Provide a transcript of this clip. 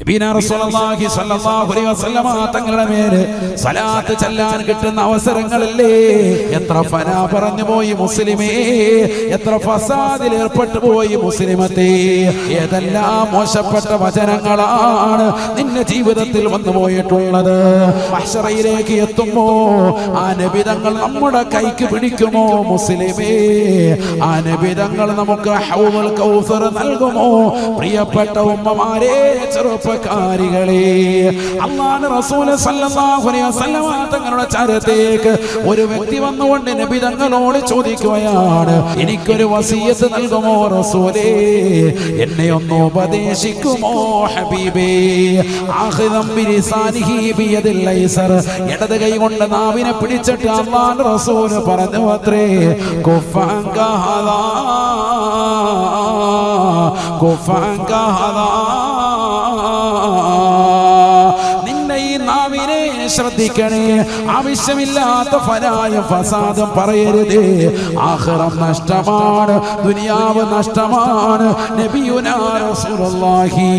റസൂലുള്ളാഹി സ്വല്ലല്ലാഹു അലൈഹി വസല്ലമ തങ്ങളുടെ മേലെ സ്വലാത്ത് ചൊല്ലാൻ കിട്ടുന്ന അവസരങ്ങളില്ലേ, എത്ര ഫന പറഞ്ഞു പോയി മുസ്ലിമേ, എത്ര ഫസാദിൽ ഏർപ്പെട്ടു പോയി മുസ്ലിമത്തെ, ഏതെല്ലാം മോശപ്പെട്ട വചനങ്ങളാണ് നിന്റെ ജീവിതത്തിൽ വന്നു പോയിട്ടുള്ളത്. മഹ്ശറയിലേക്ക് എത്തുമ്പോ ആ നബിതങ്ങൾ നമ്മുടെ കൈക്ക് പിടിക്കുമോ മുസ്ലിമേ? ആ നബിതങ്ങൾ നമുക്ക് ഹൗദുൽ കൗസർ നൽകുമോ? പ്രിയപ്പെട്ട ഉമ്മമാരെ, ചെറുപ്പക്കാരികളെ, അല്ലാഹുവിന്റെ റസൂൽ സല്ലല്ലാഹു അലൈഹി വസല്ലം തങ്ങളുടെ ചരിത്രത്തിലേക്ക് ഒരു വ്യക്തി വന്നുകൊണ്ട് നബി തങ്ങളോട് ചോദിക്കുകയാണ്, എനിക്കൊരു വസിയത്ത് നൽകുമോ റസൂലേ? എന്നെ ഒന്ന് ഉപദേശിക്കുമോ ഹബീബേ? ആഖിദം ബിലിസാനിഹി ബിയദിൽ ഐസർ, ഇടത് കൈ കൊണ്ട് നാവിനെ പിടിച്ചിട്ട് അല്ലാഹുവിന്റെ റസൂൽ പറഞ്ഞു അത്രേ, കുഫഅൻക ഹദാ കുഫഅൻക ഹദാ, നിന്റെ ഈ നാവിനെ ശ്രദ്ധിക്കണേ, ആവശ്യമില്ലാത്ത ഫനായും ഫസാദും പറയരുത്. ആഖിറം നഷ്ടമാണ്, ദുനിയാവ് നഷ്ടമാണ്. നബിയുനാ റസൂലുള്ളാഹി